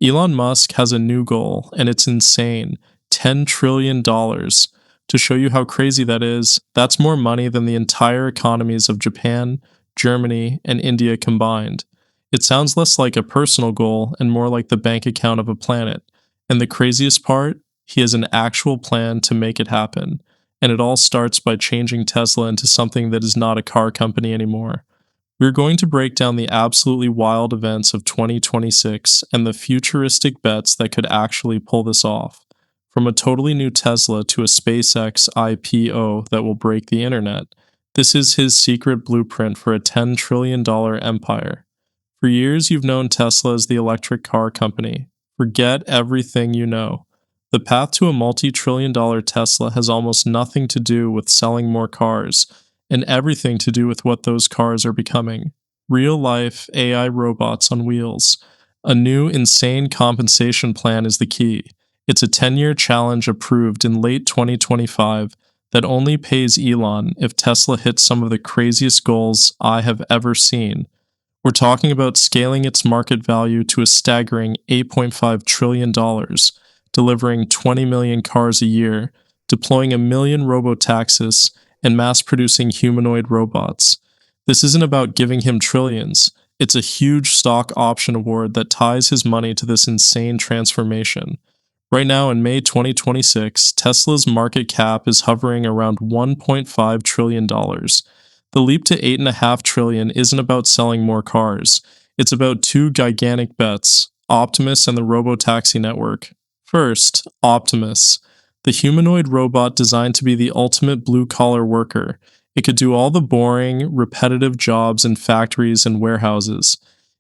Elon Musk has a new goal, and it's insane $10 trillion. To show you how crazy that is, that's more money than the entire economies of Japan, Germany, and India combined. It sounds less like a personal goal and more like the bank account of a planet. And the craziest part? He has an actual plan to make it happen. And it all starts by changing Tesla into something that is not a car company anymore. We're going to break down the absolutely wild events of 2026 and the futuristic bets that could actually pull this off. From a totally new Tesla to a SpaceX IPO that will break the internet, this is his secret blueprint for a $10 trillion empire. For years, you've known Tesla as the electric car company. Forget everything you know. The path to a multi-trillion-dollar Tesla has almost nothing to do with selling more cars, and everything to do with what those cars are becoming. Real-life AI robots on wheels. A new insane compensation plan is the key. It's a 10-year challenge approved in late 2025 that only pays Elon if Tesla hits some of the craziest goals I have ever seen. We're talking about scaling its market value to a staggering $8.5 trillion, delivering 20 million cars a year, deploying 1 million robotaxis, and mass-producing humanoid robots. This isn't about giving him trillions. It's a huge stock option award that ties his money to this insane transformation. Right now, in May 2026, Tesla's market cap is hovering around $1.5 trillion. The leap to $8.5 trillion isn't about selling more cars. It's about two gigantic bets, Optimus and the Robotaxi network. First, Optimus, the humanoid robot designed to be the ultimate blue-collar worker. It could do all the boring, repetitive jobs in factories and warehouses.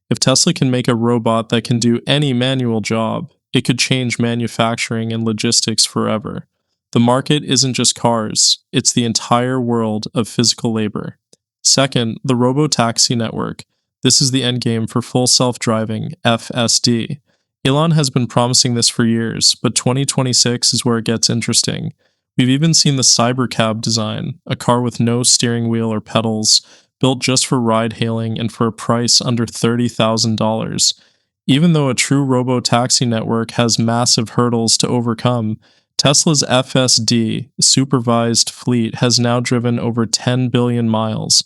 If Tesla can make a robot that can do any manual job, it could change manufacturing and logistics forever. The market isn't just cars, it's the entire world of physical labor. Second, the Robotaxi network. This is the endgame for full self-driving, FSD. Elon has been promising this for years, but 2026 is where it gets interesting. We've even seen the Cybercab design, a car with no steering wheel or pedals, built just for ride-hailing and for a price under $30,000. Even though a true robo-taxi network has massive hurdles to overcome, Tesla's FSD, supervised fleet, has now driven over 10 billion miles.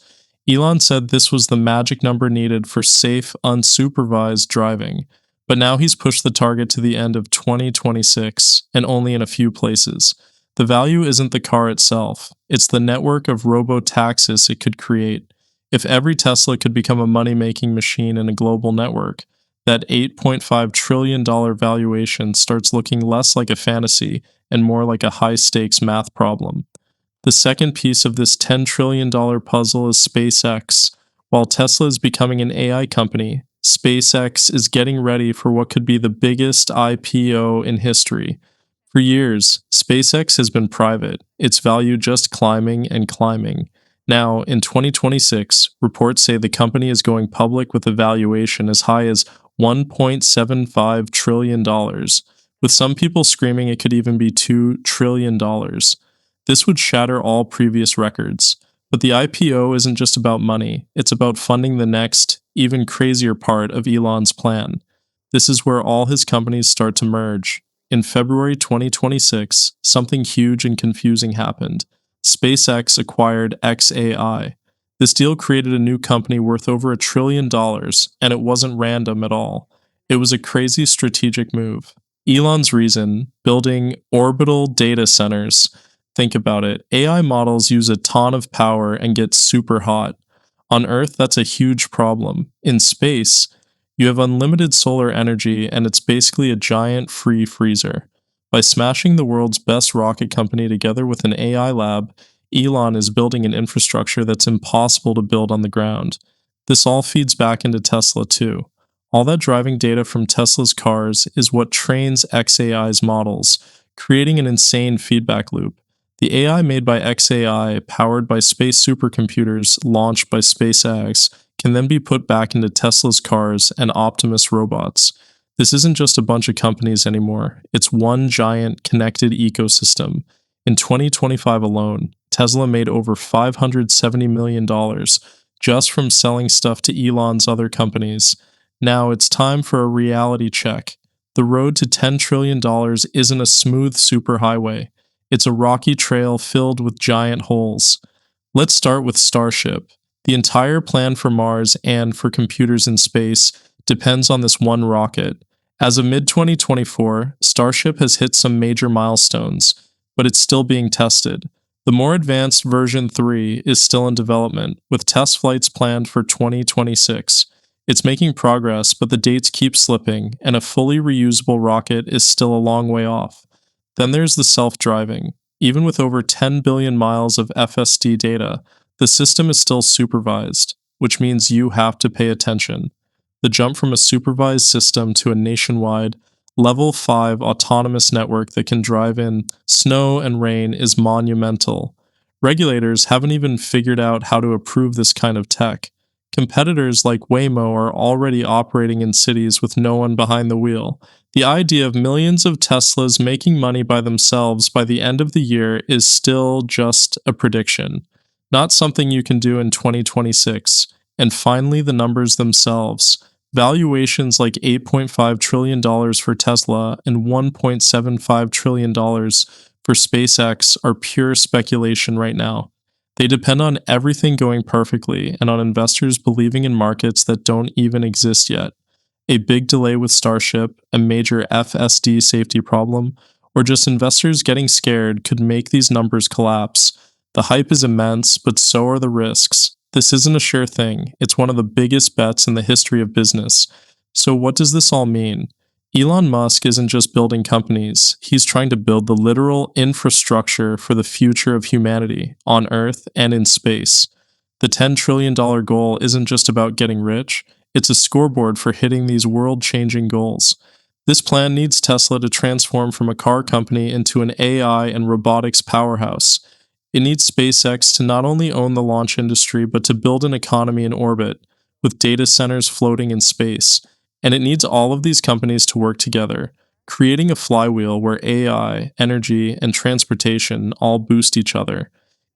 Elon said this was the magic number needed for safe, unsupervised driving. But now he's pushed the target to the end of 2026, and only in a few places. The value isn't the car itself, it's the network of robo-taxis it could create. If every Tesla could become a money-making machine in a global network, that $8.5 trillion valuation starts looking less like a fantasy and more like a high-stakes math problem. The second piece of this $10 trillion puzzle is SpaceX. While Tesla is becoming an AI company, SpaceX is getting ready for what could be the biggest IPO in history. For years, SpaceX has been private, its value just climbing and climbing. Now, in 2026, reports say the company is going public with a valuation as high as $1.75 trillion, with some people screaming it could even be $2 trillion. This would shatter all previous records. But the IPO isn't just about money, it's about funding the next, even crazier part of Elon's plan. This is where all his companies start to merge. In February 2026, something huge and confusing happened. SpaceX acquired xAI. This deal created a new company worth over $1 trillion, and it wasn't random at all. It was a crazy strategic move. Elon's reason, building orbital data centers. Think about it, AI models use a ton of power and get super hot. On Earth, that's a huge problem. In space, you have unlimited solar energy and it's basically a giant free freezer. By smashing the world's best rocket company together with an AI lab, Elon is building an infrastructure that's impossible to build on the ground. This all feeds back into Tesla too. All that driving data from Tesla's cars is what trains xAI's models, creating an insane feedback loop. The AI made by xAI, powered by space supercomputers launched by SpaceX, can then be put back into Tesla's cars and Optimus robots. This isn't just a bunch of companies anymore, it's one giant connected ecosystem. In 2025 alone, Tesla made over $570 million just from selling stuff to Elon's other companies. Now it's time for a reality check. the road to $10 trillion isn't a smooth superhighway. It's a rocky trail filled with giant holes. Let's start with Starship. The entire plan for Mars and for computers in space depends on this one rocket. As of mid 2024, Starship has hit some major milestones, but it's still being tested. The more advanced version 3 is still in development, with test flights planned for 2026. It's making progress, but the dates keep slipping, and a fully reusable rocket is still a long way off. Then there's the self driving. Even with over 10 billion miles of FSD data, the system is still supervised, which means you have to pay attention. The jump from a supervised system to a nationwide, Level 5 autonomous network that can drive in snow and rain is monumental. Regulators haven't even figured out how to approve this kind of tech. Competitors like Waymo are already operating in cities with no one behind the wheel. The idea of millions of Teslas making money by themselves by the end of the year is still just a prediction, not something you can do in 2026. And finally, the numbers themselves. Valuations like $8.5 trillion for Tesla and $1.75 trillion for SpaceX are pure speculation right now. They depend on everything going perfectly and on investors believing in markets that don't even exist yet. A big delay with Starship, a major FSD safety problem, or just investors getting scared could make these numbers collapse. The hype is immense, but so are the risks. This isn't a sure thing. It's one of the biggest bets in the history of business. So, what does this all mean? Elon Musk isn't just building companies, he's trying to build the literal infrastructure for the future of humanity on Earth and in space. The $10 trillion goal isn't just about getting rich, it's a scoreboard for hitting these world changing goals. This plan needs Tesla to transform from a car company into an AI and robotics powerhouse. It needs SpaceX to not only own the launch industry, but to build an economy in orbit, with data centers floating in space. And it needs all of these companies to work together, creating a flywheel where AI, energy, and transportation all boost each other.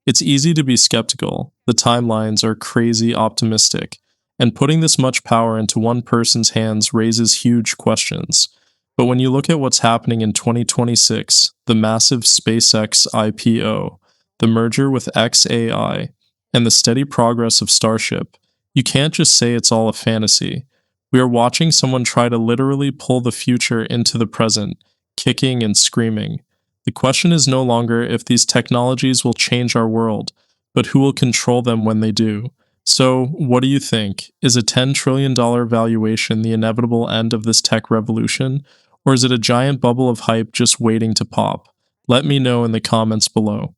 It's easy to be skeptical. The timelines are crazy optimistic. And putting this much power into one person's hands raises huge questions. But when you look at what's happening in 2026, the massive SpaceX IPO, the merger with XAI, and the steady progress of Starship, you can't just say it's all a fantasy. We are watching someone try to literally pull the future into the present, kicking and screaming. The question is no longer if these technologies will change our world, but who will control them when they do. So, what do you think? Is a $10 trillion valuation the inevitable end of this tech revolution, or is it a giant bubble of hype just waiting to pop? Let me know in the comments below.